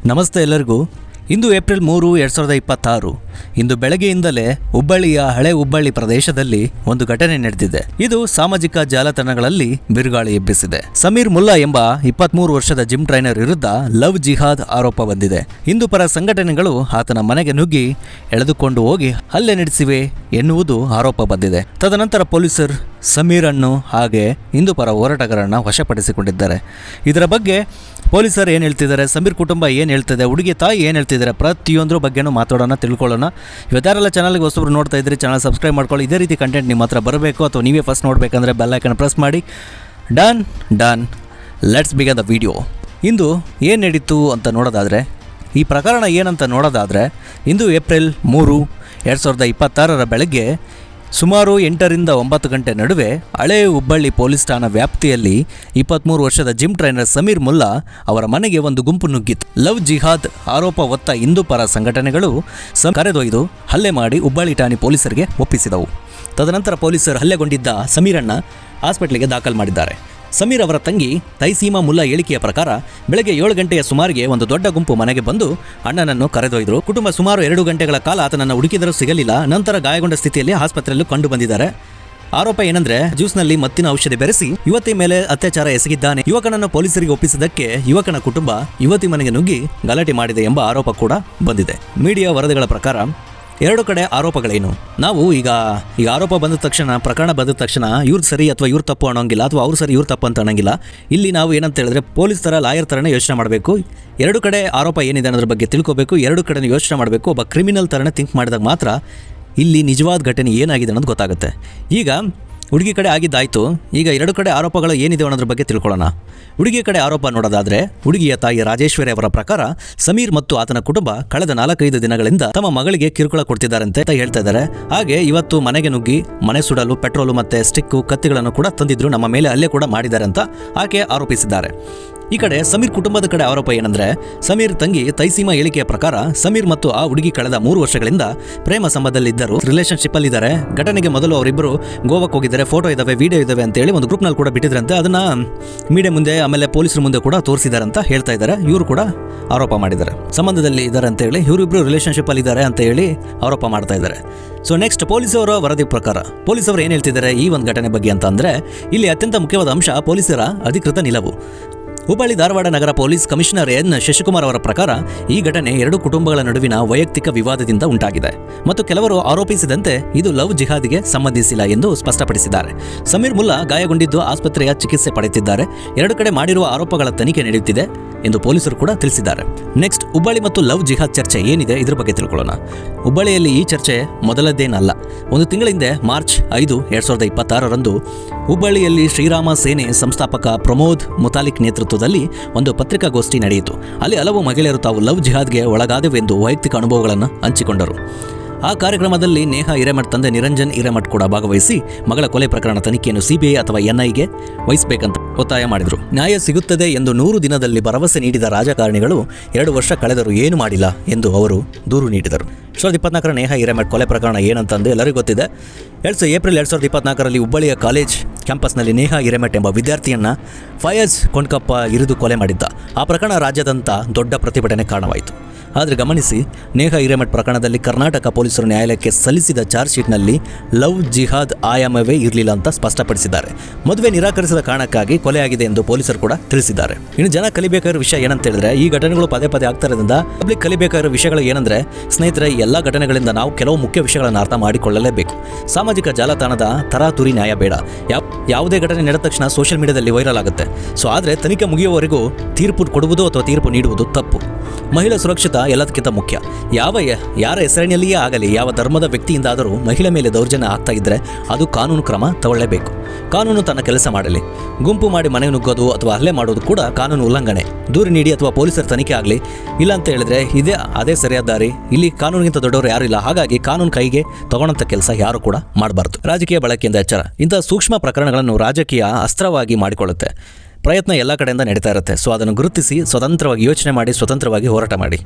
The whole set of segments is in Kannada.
ನಮಸ್ತೆ ಎಲ್ಲರಿಗೂ. ಇಂದು ಏಪ್ರಿಲ್ 3, 2026. ಇಂದು ಬೆಳಗ್ಗೆಯಿಂದಲೇ ಹುಬ್ಬಳ್ಳಿಯ ಹಳೆ ಹುಬ್ಬಳ್ಳಿ ಪ್ರದೇಶದಲ್ಲಿ ಒಂದು ಘಟನೆ ನಡೆದಿದೆ. ಇದು ಸಾಮಾಜಿಕ ಜಾಲತಾಣಗಳಲ್ಲಿ ಬಿರುಗಾಳಿ ಎಬ್ಬಿಸಿದೆ. ಸಮೀರ್ ಮುಲ್ಲಾ ಎಂಬ 23 ವರ್ಷದ ಜಿಮ್ ಟ್ರೈನರ್ ವಿರುದ್ಧ ಲವ್ ಜಿಹಾದ್ ಆರೋಪ ಬಂದಿದೆ. ಹಿಂದೂ ಪರ ಸಂಘಟನೆಗಳು ಆತನ ಮನೆಗೆ ನುಗ್ಗಿ ಎಳೆದುಕೊಂಡು ಹೋಗಿ ಹಲ್ಲೆ ನಡೆಸಿವೆ ಎನ್ನುವುದು ಆರೋಪ ಬಂದಿದೆ. ತದನಂತರ ಪೊಲೀಸರು ಸಮೀರ್ ಅನ್ನು ಹಾಗೆ ಹಿಂದೂ ಪರ ಹೋರಾಟಗಾರರನ್ನ ವಶಪಡಿಸಿಕೊಂಡಿದ್ದಾರೆ. ಇದರ ಬಗ್ಗೆ ಪೊಲೀಸರು ಏನು ಹೇಳ್ತಿದ್ದಾರೆ, ಸಮೀರ್ ಕುಟುಂಬ ಏನು ಹೇಳ್ತಿದೆ, ಹುಡುಗಿ ತಾಯಿ ಏನು ಹೇಳ್ತಿದ್ದಾರೆ, ಪ್ರತಿಯೊಂದ್ರ ಬಗ್ಗೆನೂ ಮಾತಾಡೋಣ, ತಿಳ್ಕೊಳ್ಳೋಣ. ಇವತ್ತಾರೆಲ್ಲ ಚಾನಲ್ಗೆ ಹೊಸಬ್ರು ನೋಡ್ತಾ ಇದ್ರಿ, ಚಾನಲ್ ಸಬ್ಸ್ಕ್ರೈಬ್ ಮಾಡ್ಕೊಳ್ಳಿ. ಇದೇ ರೀತಿ ಕಂಟೆಂಟ್ ನಿಮ್ಮ ಹತ್ರ ಬರಬೇಕು ಅಥವಾ ನೀವೇ ಫಸ್ಟ್ ನೋಡಬೇಕಂದ್ರೆ ಬೆಲ್ ಐಕನ್ ಪ್ರೆಸ್ ಮಾಡಿ. Done. Let's begin the video. ಇಂದು ಏನು ನಡೀತು ಅಂತ ನೋಡೋದಾದರೆ, ಈ ಪ್ರಕರಣ ಏನಂತ ನೋಡೋದಾದರೆ, ಇಂದು ಏಪ್ರಿಲ್ 3, 2026 ಬೆಳಗ್ಗೆ ಸುಮಾರು 8 ರಿಂದ 9 ಗಂಟೆ ನಡುವೆ ಹಳೆ ಹುಬ್ಬಳ್ಳಿ ಪೊಲೀಸ್ ಠಾಣಾ ವ್ಯಾಪ್ತಿಯಲ್ಲಿ 23 ವರ್ಷದ ಜಿಮ್ ಟ್ರೈನರ್ ಸಮೀರ್ ಮುಲ್ಲಾ ಅವರ ಮನೆಗೆ ಒಂದು ಗುಂಪು ನುಗ್ಗಿತ್ತು. ಲವ್ ಜಿಹಾದ್ ಆರೋಪ ಹೊತ್ತ ಹಿಂದೂ ಪರ ಸಂಘಟನೆಗಳು ಕರೆದೊಯ್ದು ಹಲ್ಲೆ ಮಾಡಿ ಹುಬ್ಬಳ್ಳಿ ಠಾಣೆ ಪೊಲೀಸರಿಗೆ ಒಪ್ಪಿಸಿದವು. ತದನಂತರ ಪೊಲೀಸರು ಹಲ್ಲೆಗೊಂಡಿದ್ದ ಸಮೀರನ್ನ ಹಾಸ್ಪಿಟಲ್ಗೆ ದಾಖಲು ಮಾಡಿದ್ದಾರೆ. ಸಮೀರ್ ಅವರ ತಂಗಿ ತೈಸೀಮಾ ಮುಲ್ಲಾ ಹೇಳಿಕೆಯ ಪ್ರಕಾರ ಬೆಳಗ್ಗೆ 7 ಗಂಟೆಯ ಸುಮಾರಿಗೆ ಒಂದು ದೊಡ್ಡ ಗುಂಪು ಮನೆಗೆ ಬಂದು ಅಣ್ಣನನ್ನು ಕರೆದೊಯ್ದರು. ಕುಟುಂಬ ಸುಮಾರು 2 ಗಂಟೆಗಳ ಕಾಲ ಆತನನ್ನು ಹುಡುಕಿದರೂ ಸಿಗಲಿಲ್ಲ. ನಂತರ ಗಾಯಗೊಂಡ ಸ್ಥಿತಿಯಲ್ಲಿ ಆಸ್ಪತ್ರೆಯಲ್ಲಿ ಕಂಡು ಬಂದಿದ್ದಾರೆ. ಆರೋಪ ಏನಂದ್ರೆ, ಜ್ಯೂಸ್ನಲ್ಲಿ ಮತ್ತಿನ ಔಷಧಿ ಬೆರೆಸಿ ಯುವತಿ ಮೇಲೆ ಅತ್ಯಾಚಾರ ಎಸಗಿದ್ದಾನೆ. ಯುವಕನನ್ನು ಪೊಲೀಸರಿಗೆ ಒಪ್ಪಿಸಿದ್ದಕ್ಕೆ ಯುವಕನ ಕುಟುಂಬ ಯುವತಿ ಮನೆಗೆ ನುಗ್ಗಿ ಗಲಾಟೆ ಮಾಡಿದೆ ಎಂಬ ಆರೋಪ ಕೂಡ ಬಂದಿದೆ. ಮೀಡಿಯಾ ವರದಿಗಳ ಪ್ರಕಾರ 2 ಕಡೆ ಆರೋಪಗಳೇನು? ನಾವು ಈಗ ಆರೋಪ ಬಂದ ತಕ್ಷಣ, ಪ್ರಕರಣ ಬಂದ ತಕ್ಷಣ ಇವ್ರು ಸರಿ ಅಥವಾ ಇವ್ರು ತಪ್ಪು ಅನ್ನೋಂಗಿಲ್ಲ, ಅಥವಾ ಅವ್ರು ಸರಿ ಇವ್ರು ತಪ್ಪು ಅಂತ ಅನ್ನೋಂಗಿಲ್ಲ. ಇಲ್ಲಿ ನಾವು ಏನಂತ ಹೇಳಿದ್ರೆ, ಪೊಲೀಸ್ ಥರ ಲಾಯರ್ ಥರನೇ ಯೋಚನೆ ಮಾಡಬೇಕು. 2 ಕಡೆ ಆರೋಪ ಏನಿದೆ ಅನ್ನೋದ್ರ ಬಗ್ಗೆ ತಿಳ್ಕೋಬೇಕು. 2 ಕಡೆ ಯೋಚನೆ ಮಾಡಬೇಕು. ಒಬ್ಬ ಕ್ರಿಮಿನಲ್ ಥರನೇ ಥಿಂಕ್ ಮಾಡಿದಾಗ ಮಾತ್ರ ಇಲ್ಲಿ ನಿಜವಾದ ಘಟನೆ ಏನಾಗಿದೆ ಅನ್ನೋದು ಗೊತ್ತಾಗುತ್ತೆ. ಈಗ ಹುಡುಗಿ ಕಡೆ ಆಗಿದ್ದಾಯಿತು. ಈಗ 2 ಕಡೆ ಆರೋಪಗಳು ಏನಿದೆ ಅನ್ನೋದ್ರ ಬಗ್ಗೆ ತಿಳ್ಕೊಳ್ಳೋಣ. ಹುಡುಗಿಯ ಕಡೆ ಆರೋಪ ನೋಡೋದಾದರೆ, ಹುಡುಗಿಯ ತಾಯಿ ರಾಜೇಶ್ವರಿ ಅವರ ಪ್ರಕಾರ ಸಮೀರ್ ಮತ್ತು ಆತನ ಕುಟುಂಬ ಕಳೆದ 4-5 ದಿನಗಳಿಂದ ತಮ್ಮ ಮಗಳಿಗೆ ಕಿರುಕುಳ ಕೊಡ್ತಿದ್ದಾರಂತೆ ಅಂತ ಹೇಳ್ತಾ ಇದ್ದಾರೆ. ಹಾಗೆ ಇವತ್ತು ಮನೆಗೆ ನುಗ್ಗಿ ಮನೆ ಸುಡಲು ಪೆಟ್ರೋಲು ಮತ್ತು ಸ್ಟಿಕ್ಕು, ಕತ್ತಿಗಳನ್ನು ಕೂಡ ತಂದಿದ್ರು, ನಮ್ಮ ಮೇಲೆ ಹಲ್ಲೆ ಕೂಡ ಮಾಡಿದ್ದಾರೆ ಅಂತ ಆಕೆ ಆರೋಪಿಸಿದ್ದಾರೆ. ಈ ಕಡೆ ಸಮೀರ್ ಕುಟುಂಬದ ಕಡೆ ಆರೋಪ ಏನಂದ್ರೆ, ಸಮೀರ್ ತಂಗಿ ತೈಸೀಮಾ ಹೇಳಿಕೆಯ ಪ್ರಕಾರ ಸಮೀರ್ ಮತ್ತು ಆ ಹುಡುಗಿ ಕಳೆದ 3 ವರ್ಷಗಳಿಂದ ಪ್ರೇಮ ಸಂಬಂಧದಲ್ಲಿದ್ದರು, ರಿಲೇಶನ್ಶಿಪ್ ಅಲ್ಲಿ ಇದ್ದಾರೆ. ಘಟನೆಗೆ ಮೊದಲು ಅವರಿಬ್ಬರು ಗೋವಾಕ್ಕೆ ಹೋಗಿದ್ದಾರೆ, ಫೋಟೋ ಇದಾವೆ, ವಿಡಿಯೋ ಇದಾವೆ ಅಂತ ಹೇಳಿ ಒಂದು ಗ್ರೂಪ್ನಲ್ಲಿ ಕೂಡ ಬಿಟ್ಟಿದ್ರಂತೆ. ಅದನ್ನ ಮೀಡಿಯಾ ಮುಂದೆ ಆಮೇಲೆ ಪೊಲೀಸರ ಮುಂದೆ ಕೂಡ ತೋರಿಸಿದ್ದಾರೆ ಅಂತ ಹೇಳ್ತಾ ಇದ್ದಾರೆ. ಇವರು ಕೂಡ ಆರೋಪ ಮಾಡಿದ್ದಾರೆ, ಸಂಬಂಧದಲ್ಲಿ ಇದ್ದಾರೆ ಅಂತ ಹೇಳಿ, ಇವರಿಬ್ರು ರಿಲೇಶನ್ಶಿಪ್ ಅಲ್ಲಿ ಇದ್ದಾರೆ ಅಂತ ಹೇಳಿ ಆರೋಪ ಮಾಡ್ತಾ ಇದ್ದಾರೆ. ಸೊ ನೆಕ್ಸ್ಟ್ ಪೊಲೀಸರ ವರದಿ ಪ್ರಕಾರ ಪೊಲೀಸರು ಏನು ಹೇಳ್ತಿದ್ದಾರೆ ಈ ಒಂದು ಘಟನೆ ಬಗ್ಗೆ ಅಂತ ಅಂದ್ರೆ, ಇಲ್ಲಿ ಅತ್ಯಂತ ಮುಖ್ಯವಾದ ಅಂಶ ಪೊಲೀಸರ ಅಧಿಕೃತ ನಿಲುವು. ಹುಬ್ಬಳ್ಳಿ ಧಾರವಾಡ ನಗರ ಪೊಲೀಸ್ ಕಮಿಷನರ್ ಎನ್ ಶಶಿಕುಮಾರ್ ಅವರ ಪ್ರಕಾರ ಈ ಘಟನೆ 2 ಕುಟುಂಬಗಳ ನಡುವಿನ ವೈಯಕ್ತಿಕ ವಿವಾದದಿಂದ ಉಂಟಾಗಿದೆ ಮತ್ತು ಕೆಲವರು ಆರೋಪಿಸಿದಂತೆ ಇದು ಲವ್ ಜಿಹಾದ್ಗೆ ಸಂಬಂಧಿಸಿಲ್ಲ ಎಂದು ಸ್ಪಷ್ಟಪಡಿಸಿದ್ದಾರೆ. ಸಮೀರ್ ಮುಲ್ಲಾ ಗಾಯಗೊಂಡಿದ್ದು ಆಸ್ಪತ್ರೆಯ ಚಿಕಿತ್ಸೆ ಪಡೆಯುತ್ತಿದ್ದಾರೆ. 2 ಕಡೆ ಮಾಡಿರುವ ಆರೋಪಗಳ ತನಿಖೆ ನಡೆಯುತ್ತಿದೆ ಎಂದು ಪೊಲೀಸರು ಕೂಡ ತಿಳಿಸಿದ್ದಾರೆ. ನೆಕ್ಸ್ಟ್, ಹುಬ್ಬಳ್ಳಿ ಮತ್ತು ಲವ್ ಜಿಹಾದ್ ಚರ್ಚೆ ಏನಿದೆ ಇದ್ರ ಬಗ್ಗೆ ತಿಳ್ಕೊಳ್ಳೋಣ. ಹುಬ್ಬಳ್ಳಿಯಲ್ಲಿ ಈ ಚರ್ಚೆ ಮೊದಲದ್ದೇನಲ್ಲ. 1 ತಿಂಗಳ ಹಿಂದೆ ಮಾರ್ಚ್ 5, 2026 ಹುಬ್ಬಳ್ಳಿಯಲ್ಲಿ ಶ್ರೀರಾಮ ಸೇನೆ ಸಂಸ್ಥಾಪಕ ಪ್ರಮೋದ್ ಮುತಾಲಿಕ್ ನೇತೃತ್ವದಲ್ಲಿ ಒಂದು ಪತ್ರಿಕಾಗೋಷ್ಠಿ ನಡೆಯಿತು. ಅಲ್ಲಿ ಹಲವು ಮಹಿಳೆಯರು ತಾವು ಲವ್ ಜಿಹಾದ್ಗೆ ಒಳಗಾದವೆಂದು ವೈಯಕ್ತಿಕ ಅನುಭವಗಳನ್ನು ಹಂಚಿಕೊಂಡರು. ಆ ಕಾರ್ಯಕ್ರಮದಲ್ಲಿ ನೇಹಾ ಹಿರೇಮಠ್ ತಂದೆ ನಿರಂಜನ್ ಹಿರೇಮಠ್ ಕೂಡ ಭಾಗವಹಿಸಿ ಮಗಳ ಕೊಲೆ ಪ್ರಕರಣ ತನಿಖೆಯನ್ನು ಸಿಬಿಐ ಅಥವಾ ಎನ್ಐಗೆ ವಹಿಸಬೇಕಂತ ಒತ್ತಾಯ ಮಾಡಿದರು. ನ್ಯಾಯ ಸಿಗುತ್ತದೆ ಎಂದು 100 ದಿನದಲ್ಲಿ ಭರವಸೆ ನೀಡಿದ ರಾಜಕಾರಣಿಗಳು 2 ವರ್ಷ ಕಳೆದರೂ ಏನು ಮಾಡಿಲ್ಲ ಎಂದು ಅವರು ದೂರು ನೀಡಿದರು. 2024 ನೇಹಾ ಹಿರೇಮಠ್ ಕೊಲೆ ಪ್ರಕರಣ ಏನಂತಂದು ಎಲ್ಲರಿಗೂ ಗೊತ್ತಿದೆ. ಏಪ್ರಿಲ್ 2024 ಹುಬ್ಬಳ್ಳಿಯ ಕಾಲೇಜ್ ಕ್ಯಾಂಪಸ್ನಲ್ಲಿ ನೇಹಾ ಹಿರೇಮಠ್ ಎಂಬ ವಿದ್ಯಾರ್ಥಿಯನ್ನ ಫಯಾಜ್ ಕೊಂಡ್ಕಪ್ಪ ಇರಿದು ಕೊಲೆ ಮಾಡಿದ್ದ. ಆ ಪ್ರಕರಣ ರಾಜ್ಯಾದ್ಯಂತ ದೊಡ್ಡ ಪ್ರತಿಭಟನೆ ಕಾರಣವಾಯಿತು. ಆದರೆ ಗಮನಿಸಿ, ನೇಹಾ ಹಿರೇಮಠ್ ಪ್ರಕರಣದಲ್ಲಿ ಕರ್ನಾಟಕ ಪೊಲೀಸರು ನ್ಯಾಯಾಲಯಕ್ಕೆ ಸಲ್ಲಿಸಿದ ಚಾರ್ಜ್ ಶೀಟ್ನಲ್ಲಿ ಲವ್ ಜಿಹಾದ್ ಆಯಾಮವೇ ಇರಲಿಲ್ಲ ಅಂತ ಸ್ಪಷ್ಟಪಡಿಸಿದ್ದಾರೆ. ಮದುವೆ ನಿರಾಕರಿಸಿದ ಕಾರಣಕ್ಕಾಗಿ ಕೊಲೆಯಾಗಿದೆ ಎಂದು ಪೊಲೀಸರು ಕೂಡ ತಿಳಿಸಿದ್ದಾರೆ. ಇನ್ನು ಜನ ಕಲಿಬೇಕಾಗಿರೋ ವಿಷಯ ಏನಂತ ಹೇಳಿದ್ರೆ, ಈ ಘಟನೆಗಳು ಪದೇ ಆಗ್ತಾ ಇರೋದ್ರಿಂದ ಪಬ್ಲಿಕ್ ಕಲಿಬೇಕಾಗಿರೋ ವಿಷಯಗಳು ಏನಂದ್ರೆ, ಸ್ನೇಹಿತರೆ, ಈ ಎಲ್ಲ ಘಟನೆಗಳಿಂದ ನಾವು ಕೆಲವು ಮುಖ್ಯ ವಿಷಯಗಳನ್ನು ಅರ್ಥ ಮಾಡಿಕೊಳ್ಳಲೇಬೇಕು. ಸಾಮಾಜಿಕ ಜಾಲತಾಣದ ತರಾತುರಿ ನ್ಯಾಯ ಬೇಡ. ಯಾವುದೇ ಘಟನೆ ನಡೆದ ತಕ್ಷಣ ಸೋಷಿಯಲ್ ಮೀಡಿಯಾದಲ್ಲಿ ವೈರಲ್ ಆಗುತ್ತೆ. ಸೊ ಆದರೆ ತನಿಖೆ ಮುಗಿಯುವವರೆಗೂ ತೀರ್ಪು ಕೊಡುವುದು ಅಥವಾ ತೀರ್ಪು ನೀಡುವುದು ತಪ್ಪು. ಮಹಿಳಾ ಸುರಕ್ಷಿತ ಎಲ್ಲದಕ್ಕಿಂತ ಮುಖ್ಯ. ಯಾರ ಹೆಸರಿನಲ್ಲಿಯೇ ಆಗಲಿ, ಯಾವ ಧರ್ಮದ ವ್ಯಕ್ತಿಯಿಂದಾದರೂ ಮಹಿಳೆ ಮೇಲೆ ದೌರ್ಜನ್ಯ ಆಗ್ತಾ ಇದ್ದರೆ ಅದು ಕಾನೂನು ಕ್ರಮ ತಗೊಳ್ಳೇಬೇಕು. ಕಾನೂನು ತನ್ನ ಕೆಲಸ ಮಾಡಲಿ. ಗುಂಪು ಮಾಡಿ ಮನೆ ನುಗ್ಗೋದು ಅಥವಾ ಹಲ್ಲೆ ಮಾಡೋದು ಕೂಡ ಕಾನೂನು ಉಲ್ಲಂಘನೆ. ದೂರು ನೀಡಿ ಅಥವಾ ಪೊಲೀಸರ ತನಿಖೆ ಆಗಲಿ. ಇಲ್ಲ ಅಂತ ಹೇಳಿದ್ರೆ ಅದೇ ಸರಿಯಾದ ದಾರಿ. ಇಲ್ಲಿ ಕಾನೂನಿಗಿಂತ ದೊಡ್ಡವರು ಯಾರು ಇಲ್ಲ. ಹಾಗಾಗಿ ಕಾನೂನು ಕೈಗೆ ತಗೊಳ್ಳೋಂಥ ಕೆಲಸ ಯಾರು ಕೂಡ ಮಾಡಬಾರ್ದು. ರಾಜಕೀಯ ಬಳಕೆಯಿಂದ ಎಚ್ಚರ. ಇಂತಹ ಸೂಕ್ಷ್ಮ ಪ್ರಕರಣಗಳನ್ನು ರಾಜಕೀಯ ಅಸ್ತ್ರವಾಗಿ ಮಾಡಿಕೊಳ್ಳುತ್ತೆ. ಪ್ರಯತ್ನ ಎಲ್ಲ ಕಡೆಯಿಂದ ನಡೀತಾ ಇರುತ್ತೆ. ಸೊ ಅದನ್ನು ಗುರುತಿಸಿ ಸ್ವತಂತ್ರವಾಗಿ ಯೋಚನೆ ಮಾಡಿ, ಸ್ವತಂತ್ರವಾಗಿ ಹೋರಾಟ ಮಾಡಿ.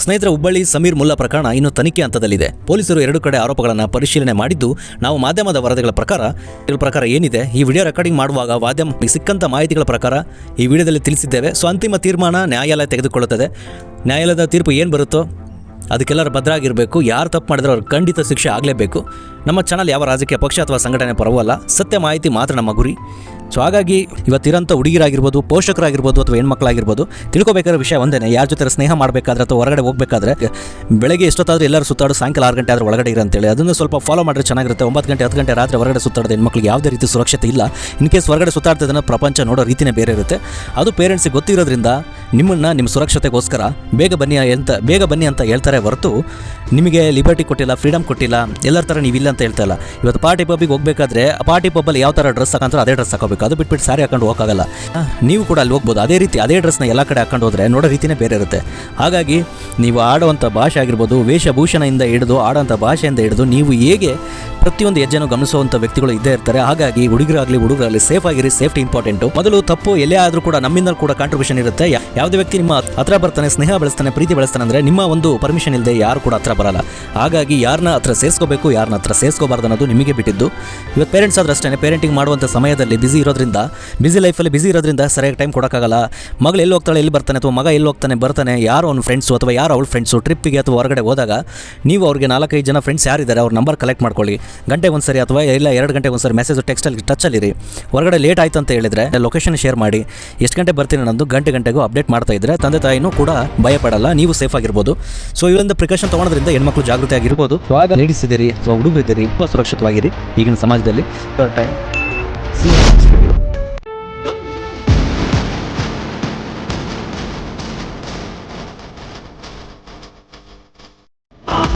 ಸ್ನೇಹಿತರ, ಹುಬ್ಬಳ್ಳಿ ಸಮೀರ್ ಮುಲ್ಲಾ ಪ್ರಕರಣ ಇನ್ನು ತನಿಖೆ ಹಂತದಲ್ಲಿದೆ. ಪೊಲೀಸರು 2 ಕಡೆ ಆರೋಪಗಳನ್ನು ಪರಿಶೀಲನೆ ಮಾಡಿದ್ದು ನಾವು ಮಾಧ್ಯಮದ ವರದಿಗಳ ಪ್ರಕಾರ ಏನಿದೆ, ಈ ವಿಡಿಯೋ ರೆಕಾರ್ಡಿಂಗ್ ಮಾಡುವಾಗ ಸಿಕ್ಕಂಥ ಮಾಹಿತಿಗಳ ಪ್ರಕಾರ ಈ ವಿಡಿಯೋದಲ್ಲಿ ತಿಳಿಸಿದ್ದೇವೆ. ಸೊ ಅಂತಿಮ ತೀರ್ಮಾನ ನ್ಯಾಯಾಲಯ ತೆಗೆದುಕೊಳ್ಳುತ್ತದೆ. ನ್ಯಾಯಾಲಯದ ತೀರ್ಪು ಏನು ಬರುತ್ತೋ ಅದಕ್ಕೆಲ್ಲರೂ ಭದ್ರಾಗಿರಬೇಕು. ಯಾರು ತಪ್ಪು ಮಾಡಿದ್ರೆ ಅವ್ರಿಗೆ ಖಂಡಿತ ಶಿಕ್ಷೆ ಆಗಲೇಬೇಕು. ನಮ್ಮ ಚಾನಲ್ ಯಾವ ರಾಜಕೀಯ ಪಕ್ಷ ಅಥವಾ ಸಂಘಟನೆ ಪರವಲ್ಲ, ಸತ್ಯ ಮಾಹಿತಿ ಮಾತ್ರ ನಮ್ಮ ಗುರಿ. ಸೊ ಹಾಗಾಗಿ ಇವತ್ತಿರೋಂಥ ಹುಡುಗಿರಾಗಿರ್ಬೋದು, ಪೋಷಕರಾಗಿರ್ಬೋದು ಅಥವಾ ಹೆಣ್ಮಕ್ಳಾಗಿರ್ಬೋದು, ತಿಳ್ಕೊಬೇಕಾದ ವಿಷಯ ಒಂದೇ, ಯಾರ ಜೊತೆ ಸ್ನೇಹ ಮಾಡಬೇಕಾದ್ರೆ ಅಥವಾ ಹೊರಗಡೆ ಹೋಗಬೇಕಾದ್ರೆ ಬೆಳಗ್ಗೆ ಎಷ್ಟೊತ್ತಾದರೂ ಎಲ್ಲರೂ ಸುತ್ತಾಡು, ಸಾಯಂಕಾಲ 6 ಗಂಟೆ ಆದರೂ ಒಳಗಡೆ ಇರಂತೇಳಿ ಅದನ್ನು ಸ್ವಲ್ಪ ಫಾಲೋ ಮಾಡಿದ್ರೆ ಚೆನ್ನಾಗಿರುತ್ತೆ. 9 ಗಂಟೆ 10 ಗಂಟೆ ರಾತ್ರಿ ಹೊರಗಡೆ ಸುತ್ತಾಡೋದು ಹೆಣ್ಮಕ್ಳಿಗೆ ಯಾವುದೇ ರೀತಿ ಸುರಕ್ಷತೆ ಇಲ್ಲ. ಇನ್ ಕೇಸ್ ಹೊರಗಡೆ ಸುತ್ತಾಡ್ತಿದ್ದನ್ನು ಪ್ರಪಂಚ ನೋಡೋ ರೀತಿಯೇ ಬೇರೆ ಇರುತ್ತೆ. ಅದು ಪೇರೆಂಟ್ಸಿಗೆ ಗೊತ್ತಿರೋದ್ರಿಂದ ನಿಮ್ಮ ಸುರಕ್ಷತೆಗೋಸ್ಕರ ಬೇಗ ಬನ್ನಿ ಅಂತ ಹೇಳ್ತಾರೆ ಹೊರತು ನಿಮಗೆ ಲಿಬರ್ಟಿ ಕೊಟ್ಟಿಲ್ಲ, ಫ್ರೀಡಮ್ ಕೊಟ್ಟಿಲ್ಲ, ಎಲ್ಲರ ಥರ ನೀವಿಲ್ಲ ಅಂತ ಹೇಳ್ತಾ ಇಲ್ಲ. ಇವತ್ತು ಪಾರ್ಟಿ ಪಬ್ಬಿಗೆ ಹೋಗಬೇಕಾದ್ರೆ ಆ ಪಾರ್ಟಿ ಪಬ್ಬಲ್ಲಿ ಯಾವ ಥರ ಡ್ರೆಸ್ ಹಾಕೊಂಡ್ರೆ ಅದೇ ಡ್ರೆಸ್ ಹಾಕೋಬೇಕು. ಅದು ಬಿಟ್ಬಿಟ್ಟು ಸಾರಿ ಹಾಕೊಂಡು ಹೋಗೋಕ್ಕಾಗಲ್ಲ. ನೀವು ಕೂಡ ಅಲ್ಲಿ ಹೋಗ್ಬೋದು. ಅದೇ ರೀತಿ ಅದೇ ಡ್ರೆಸ್ನ ಎಲ್ಲ ಕಡೆ ಹಾಕೊಂಡು ಹೋದರೆ ನೋಡೋ ರೀತಿಯೇ ಬೇರೆ ಇರುತ್ತೆ. ಹಾಗಾಗಿ ನೀವು ಆಡುವಂಥ ಭಾಷೆ ಆಗಿರ್ಬೋದು, ವೇಷಭೂಷಣದಿಂದ ಹಿಡಿದು ಆಡೋಂಥ ಭಾಷೆಯಿಂದ ಹಿಡಿದು ನೀವು ಹೇಗೆ ಪ್ರತಿಯೊಂದು ಹೆಜ್ಜೆನೂ ಗಮನಿಸುವಂಥ ವ್ಯಕ್ತಿಗಳು ಇದ್ದೇ ಇರ್ತಾರೆ. ಹಾಗಾಗಿ ಹುಡುಗರಾಗಲಿ ಸೇಫ್ ಆಗಿರಿ. Safety important. ಮೊದಲು ತಪ್ಪು ಎಲ್ಲೇ ಆದರೂ ಕೂಡ ನಮ್ಮಿಂದ ಕೂಡ ಕಾಂಟ್ರಿಬ್ಯೂಷನ್ ಇರುತ್ತೆ. ಯಾವುದೇ ವ್ಯಕ್ತಿ ನಿಮ್ಮ ಹತ್ರ ಬರ್ತಾನೆ, ಸ್ನೇಹ ಬೆಳೆಸ್ತಾನೆ, ಪ್ರೀತಿ ಬೆಳೆಸ್ತಾನೆ ಅಂದರೆ ನಿಮ್ಮ ಒಂದು ಪರ್ಮಿಷನ್ ಇಲ್ಲದೆ ಯಾರು ಕೂಡ ಹತ್ರ ಬರಲ್ಲ. ಹಾಗಾಗಿ ಯಾರನ್ನ ಹತ್ರ ಸೇರಿಸ್ಕೋಬೇಕು, ಯಾರನ್ನ ಹತ್ರ ಸೇರಿಸ್ಕೋಬಾರ್ದು ಅನ್ನೋದು ನಿಮಗೆ ಬಿಟ್ಟಿದ್ದು. ಇವತ್ತು ಪೇರೆಂಟ್ಸ್ ಆದ್ರೆ ಅಷ್ಟೇ, ಪೇರೆಂಟಿಂಗ್ ಮಾಡುವಂಥ ಸಮಯದಲ್ಲಿ ಬಿಸಿ ಲೈಫಲ್ಲಿ ಇರೋದ್ರಿಂದ ಸರಿಯಾಗಿ ಟೈಮ್ ಕೊಡೋಕ್ಕಾಗಲ್ಲ. ಮಗಳು ಎಲ್ಲಿ ಹೋಗ್ತಾಳೆ, ಎಲ್ಲಿ ಬರ್ತಾನೆ, ಅಥವಾ ಮಗ ಎಲ್ಲಿ ಬರ್ತಾನೆ, ಯಾರು ಅವ್ನ ಫ್ರೆಂಡ್ಸು ಅಥವಾ ಯಾರು ಅವಳ ಫ್ರೆಂಡ್ಸು ಟ್ರಿಪ್ಪಿಗೆ ಅಥವಾ ಹೊರಗಡೆ ಹೋದಾಗ ನೀವು ಅವ್ರಿಗೆ 4-5 ಜನ ಫ್ರೆಂಡ್ಸ್ ಯಾರಿದ್ದಾರೆ ಅವ್ರ ನಂಬರ್ ಕಲೆಕ್ಟ್ ಮಾಡ್ಕೊಳ್ಳಿ. ಗಂಟೆಗೆ ಒಂದ್ಸರಿ ಅಥವಾ ಇಲ್ಲ 2 ಗಂಟೆಗೆ ಒಂದ್ಸರಿ ಮೆಸೇಜ್ ಟೆಕ್ಸ್ಟಲ್ಲಿ ಟಚ್ಚಲ್ಲಿರಿ. ಹೊರಗಡೆ ಲೇಟ್ ಆಯಿತು ಅಂತ ಹೇಳಿದರೆ ಲೊಕೇಶನ್ ಶೇರ್ ಮಾಡಿ, ಎಷ್ಟು ಗಂಟೆ ಬರ್ತೀನಿ ಅನ್ನೋದು ಗಂಟೆಗೂ ಅಪ್ಡೇಟ್ ಮಾಡ್ತಾ ಇದ್ದರೆ ತಂದೆ ತಾಯಿನೂ ಕೂಡ ಭಯಪಡಲ್ಲ, ನೀವು ಸೇಫ್ ಆಗಿರ್ಬೋದು. ಸೊ ಇದೊಂದು ಪ್ರಿಕಾಷನ್ ತೊಗೊಳೋದ್ರಿಂದ ಹೆಣ್ಮಕ್ಳು ಜಾಗೃತಿ ಆಗಿರ್ಬೋದು. ಸೊ ಆಗ ಲೇಡೀಸ್ ಇದ್ದೀರಿ ಅಥವಾ ಹುಡುಗರು ಇದ್ದೀರಿ, ತುಂಬ ಸುರಕ್ಷಿತವಾಗಿರಿ ಈಗಿನ ಸಮಾಜದಲ್ಲಿ.